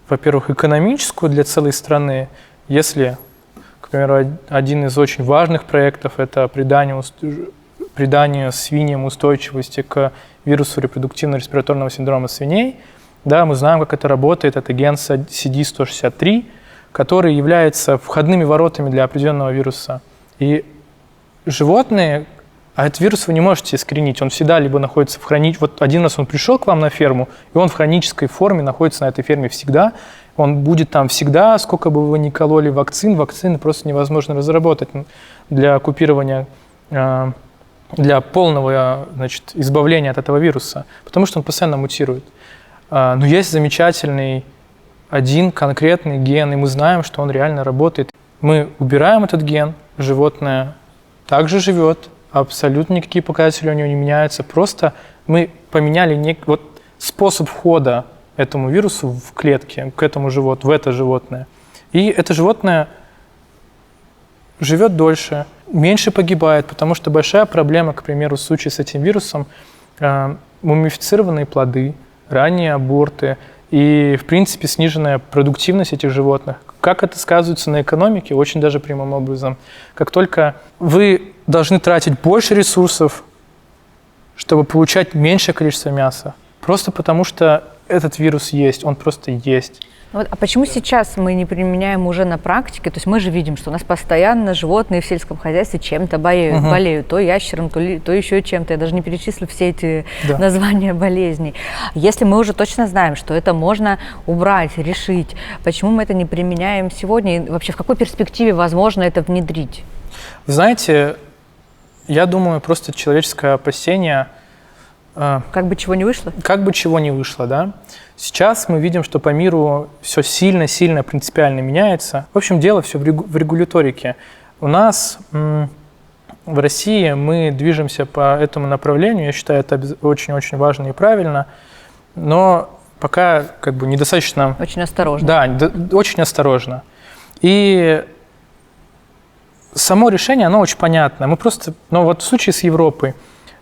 во-первых, экономическую для целой страны. Если, к примеру, один из очень важных проектов – это придание свиньям устойчивости к вирусу репродуктивно-респираторного синдрома свиней, да, мы знаем, как это работает. Это ген CD163, который является входными воротами для определенного вируса. И животные, а этот вирус вы не можете искоренить, он всегда либо находится в вот один раз он пришел к вам на ферму, и он в хронической форме находится на этой ферме всегда, он будет там всегда, сколько бы вы ни кололи вакцины просто невозможно разработать для купирования, для полного, значит, избавления от этого вируса, потому что он постоянно мутирует. Но есть замечательный один конкретный ген, и мы знаем, что он реально работает. Мы убираем этот ген, животное также живет, абсолютно никакие показатели у него не меняются, просто мы поменяли способ входа этому вирусу в клетке, к этому животному, в это животное. И это животное живет дольше, меньше погибает, потому что большая проблема, к примеру, в случае с этим вирусом, мумифицированные плоды, ранние аборты и, в принципе, сниженная продуктивность этих животных. Как это сказывается на экономике? Очень даже прямым образом. Как только вы должны тратить больше ресурсов, чтобы получать меньшее количество мяса, просто потому что этот вирус есть, он просто есть. Вот, а почему сейчас мы не применяем уже на практике? То есть мы же видим, что у нас постоянно животные в сельском хозяйстве чем-то болеют, то ящером, то еще чем-то. Я даже не перечислю все эти названия болезней. Если мы уже точно знаем, что это можно убрать, решить, почему мы это не применяем сегодня? И вообще в какой перспективе возможно это внедрить? Вы знаете, я думаю, просто человеческое опасение. Как бы чего не вышло? Как бы чего не вышло, да. Сейчас мы видим, что по миру все сильно принципиально меняется. В общем, дело все в регуляторике. У нас в России мы движемся по этому направлению. Я считаю, это очень-очень важно и правильно. Но пока как бы недостаточно... Очень осторожно. Да, очень осторожно. И само решение, оно очень понятное. Мы просто... Но вот в случае с Европой,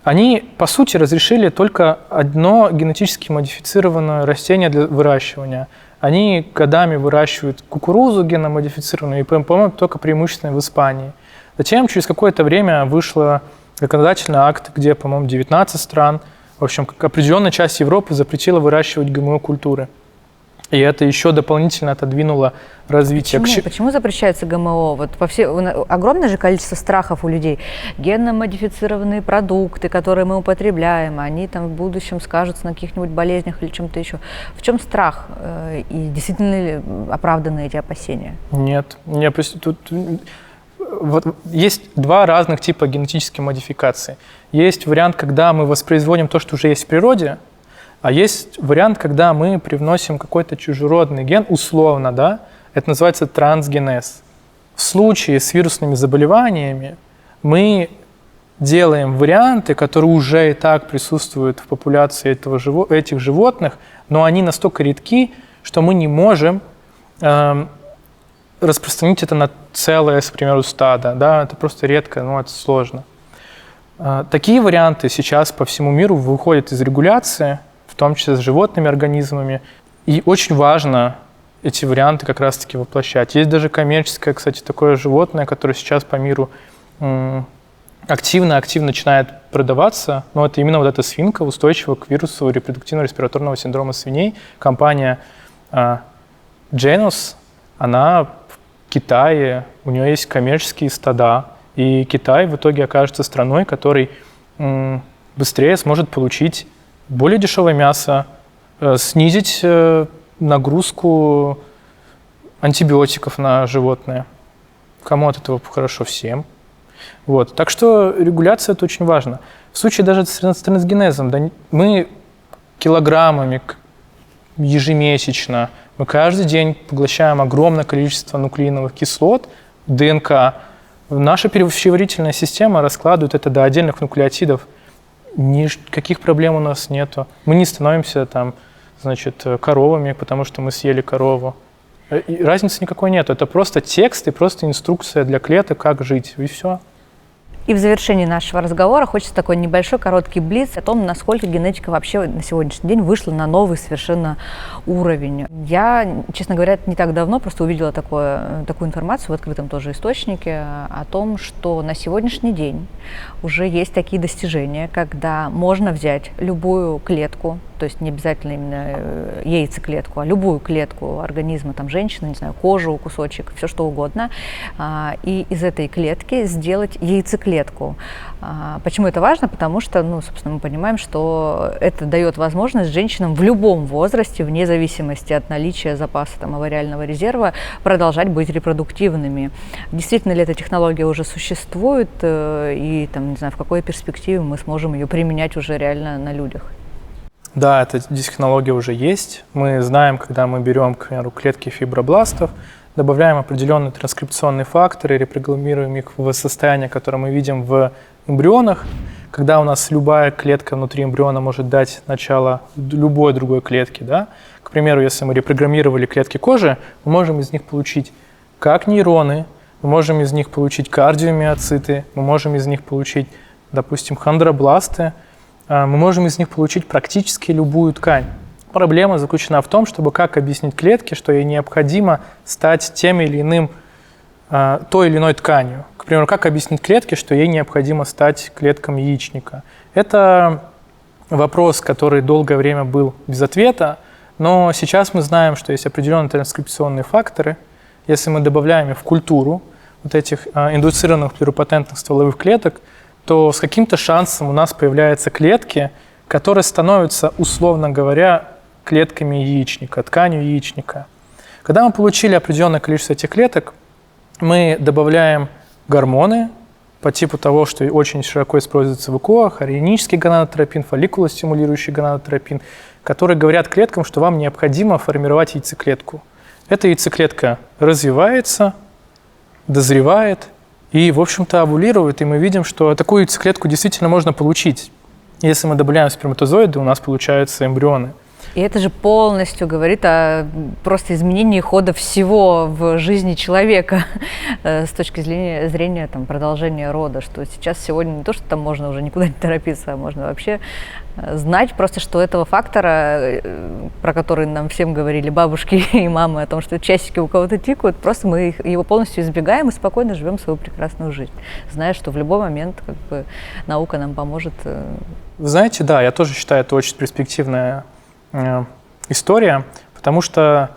они, по сути, разрешили только одно генетически модифицированное растение для выращивания. Они годами выращивают кукурузу генно-модифицированную, и, по-моему, только преимущественно в Испании. Затем, через какое-то время вышло законодательный акт, где, по-моему, 19 стран, в общем, определенная часть Европы запретила выращивать ГМО-культуры. И это еще дополнительно отодвинуло развитие. Почему запрещается ГМО? Вот огромное же количество страхов у людей. Генно-модифицированные продукты, которые мы употребляем, они там в будущем скажутся на каких-нибудь болезнях или чем-то еще. В чем страх? И действительно ли оправданы эти опасения? Нет. Вот есть два разных типа генетической модификации. Есть вариант, когда мы воспроизводим то, что уже есть в природе, а есть вариант, когда мы привносим какой-то чужеродный ген, условно, да, это называется трансгенез. В случае с вирусными заболеваниями мы делаем варианты, которые уже и так присутствуют в популяции этих животных, но они настолько редки, что мы не можем распространить это на целое, к примеру, стадо. Да? Это просто редко, это сложно. Такие варианты сейчас по всему миру выходят из регуляции, в том числе с животными организмами. И очень важно эти варианты как раз-таки воплощать. Есть даже коммерческое, кстати, такое животное, которое сейчас по миру активно начинает продаваться. Но это именно вот эта свинка, устойчивая к вирусу репродуктивно-респираторного синдрома свиней. Компания Genus, она в Китае, у нее есть коммерческие стада. И Китай в итоге окажется страной, который быстрее сможет получить более дешевое мясо, снизить нагрузку антибиотиков на животное. Кому от этого хорошо? Всем. Вот. Так что регуляция – это очень важно. В случае даже с трансгенезом, да, мы килограммами ежемесячно, мы каждый день поглощаем огромное количество нуклеиновых кислот, ДНК. Наша пищеварительная система раскладывает это до отдельных нуклеотидов. Никаких проблем у нас нету. Мы не становимся коровами, потому что мы съели корову. И разницы никакой нет. Это просто текст и просто инструкция для клеток, как жить. И все. И в завершении нашего разговора хочется такой небольшой короткий блиц о том, насколько генетика вообще на сегодняшний день вышла на новый совершенно уровень. Я, честно говоря, не так давно просто увидела такую информацию в открытом тоже источнике о том, что на сегодняшний день уже есть такие достижения, когда можно взять любую клетку, то есть не обязательно именно яйцеклетку, а любую клетку организма, там, женщины, не знаю, кожу, кусочек, все что угодно, и из этой клетки сделать яйцеклетку. Почему это важно? Потому что, собственно, мы понимаем, что это дает возможность женщинам в любом возрасте, вне зависимости от наличия запаса авариального резерва, продолжать быть репродуктивными. Действительно ли эта технология уже существует, и в какой перспективе мы сможем ее применять уже реально на людях? Да, эта технология уже есть. Мы знаем, когда мы берем, к примеру, клетки фибробластов, добавляем определенные транскрипционные факторы, репрограммируем их в состояние, которое мы видим в эмбрионах, когда у нас любая клетка внутри эмбриона может дать начало любой другой клетке. Да? К примеру, если мы репрограммировали клетки кожи, мы можем из них получить как нейроны, мы можем из них получить кардиомиоциты, мы можем из них получить, допустим, хондробласты, мы можем из них получить практически любую ткань. Проблема заключена в том, чтобы как объяснить клетке, что ей необходимо стать тем или иным, той или иной тканью. К примеру, как объяснить клетке, что ей необходимо стать клеткам яичника. Это вопрос, который долгое время был без ответа, но сейчас мы знаем, что есть определенные транскрипционные факторы. Если мы добавляем их в культуру вот этих индуцированных плюрипотентных стволовых клеток, то с каким-то шансом у нас появляются клетки, которые становятся, условно говоря, клетками яичника, тканью яичника. Когда мы получили определенное количество этих клеток, мы добавляем гормоны по типу того, что очень широко используется в ЭКО, хорионический гонадотропин, фолликулостимулирующий гонадотропин, которые говорят клеткам, что вам необходимо формировать яйцеклетку. Эта яйцеклетка развивается, дозревает и, в общем-то, овулирует, и мы видим, что такую яйцеклетку действительно можно получить. Если мы добавляем сперматозоиды, у нас получаются эмбрионы. И это же полностью говорит о просто изменении хода всего в жизни человека с точки зрения там, продолжения рода, что сейчас сегодня не то, что там можно уже никуда не торопиться, а можно вообще знать просто, что этого фактора, про который нам всем говорили бабушки и мамы, о том, что часики у кого-то тикают, просто мы его полностью избегаем и спокойно живем свою прекрасную жизнь, зная, что в любой момент как бы, наука нам поможет. Вы знаете, да, я тоже считаю, это очень перспективная история, потому что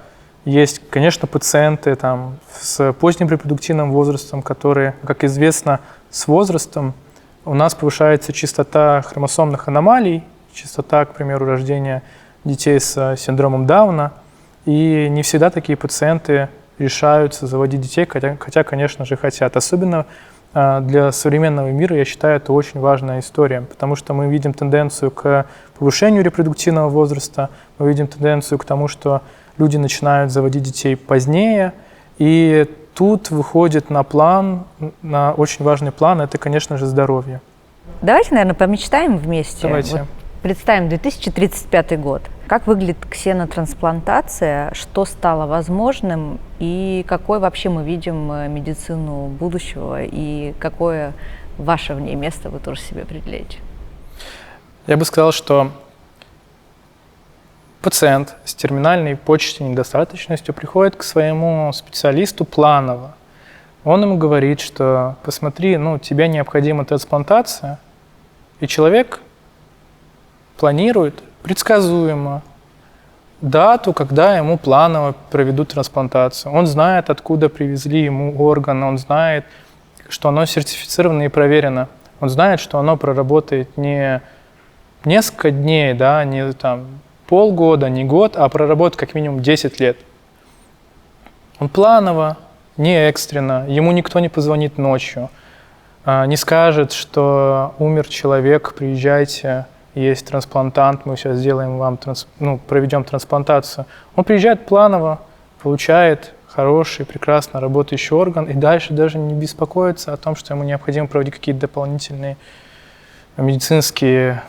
есть, конечно, пациенты там, с поздним репродуктивным возрастом, которые, как известно, с возрастом у нас повышается частота хромосомных аномалий, частота, к примеру, рождения детей с синдромом Дауна, и не всегда такие пациенты решаются заводить детей, хотя, конечно же, хотят. Особенно для современного мира, я считаю, это очень важная история, потому что мы видим тенденцию к повышению репродуктивного возраста, мы видим тенденцию к тому, что люди начинают заводить детей позднее, и тут выходит на очень важный план, это, конечно же, здоровье. Давайте, наверное, помечтаем вместе. Давайте. Вот представим 2035 год. Как выглядит ксенотрансплантация, что стало возможным и какой вообще мы видим медицину будущего и какое ваше в ней место вы тоже себе определяете? Я бы сказал, что пациент с терминальной почечной недостаточностью приходит к своему специалисту планово. Он ему говорит, что посмотри, тебе необходима трансплантация, и человек планирует предсказуемо дату, когда ему планово проведут трансплантацию. Он знает, откуда привезли ему орган, он знает, что оно сертифицировано и проверено. Он знает, что оно проработает не несколько дней, да, не там, полгода, не год, а проработает как минимум 10 лет. Он планово, не экстренно, ему никто не позвонит ночью, не скажет, что умер человек, приезжайте, есть трансплантант, мы сейчас сделаем вам, проведем трансплантацию. Он приезжает планово, получает хороший, прекрасно работающий орган и дальше даже не беспокоится о том, что ему необходимо проводить какие-то дополнительные медицинские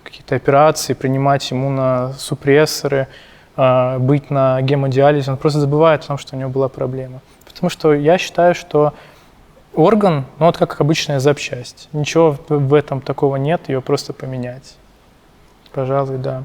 какие-то операции, принимать иммуносупрессоры, быть на гемодиализе. Он просто забывает о том, что у него была проблема. Потому что я считаю, что орган, вот как обычная запчасть. Ничего в этом такого нет, ее просто поменять. Пожалуй, да.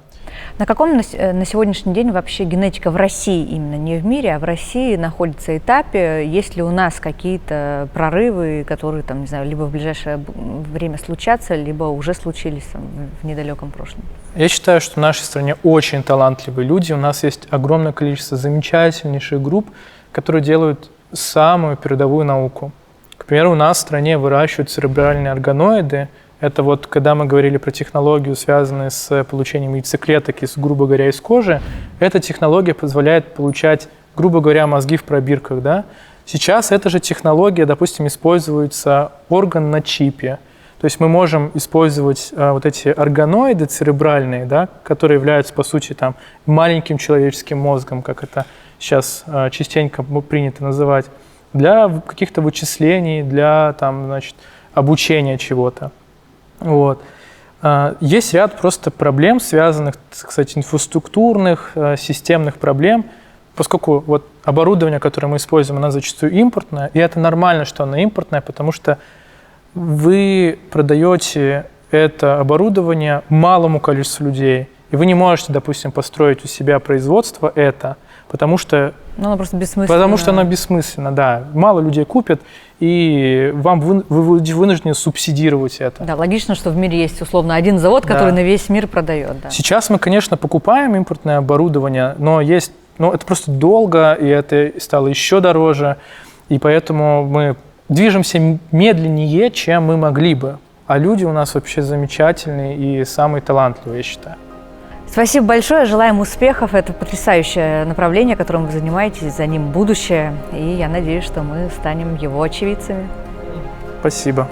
На каком на сегодняшний день вообще генетика в России, именно не в мире, а в России находится этапе? Есть ли у нас какие-то прорывы, которые, там, не знаю, либо в ближайшее время случатся, либо уже случились там, в недалеком прошлом? Я считаю, что в нашей стране очень талантливые люди. У нас есть огромное количество замечательнейших групп, которые делают самую передовую науку. К примеру, у нас в стране выращивают церебральные органоиды. Это вот, когда мы говорили про технологию, связанную с получением яйцеклеток, грубо говоря, из кожи, эта технология позволяет получать, грубо говоря, мозги в пробирках. Да? Сейчас эта же технология, допустим, используется орган на чипе. То есть мы можем использовать вот эти органоиды церебральные, да, которые являются, по сути, там, маленьким человеческим мозгом, как это сейчас частенько принято называть, для каких-то вычислений, для там, значит, обучения чего-то. Вот. Есть ряд просто проблем, связанных, кстати, инфраструктурных, системных проблем, поскольку вот оборудование, которое мы используем, оно зачастую импортное, и это нормально, что оно импортное, потому что вы продаете это оборудование малому количеству людей, и вы не можете, допустим, построить у себя производство потому что оно просто бессмысленно. Потому что оно бессмысленно, да. Мало людей купят, и вы вынуждены субсидировать это. Да, логично, что в мире есть условно один завод, который на весь мир продает. Да. Сейчас мы, конечно, покупаем импортное оборудование, но это просто долго, и это стало еще дороже, и поэтому мы движемся медленнее, чем мы могли бы. А люди у нас вообще замечательные и самые талантливые, я считаю. Спасибо большое, желаем успехов. Это потрясающее направление, которым вы занимаетесь, за ним будущее. И я надеюсь, что мы станем его очевидцами. Спасибо.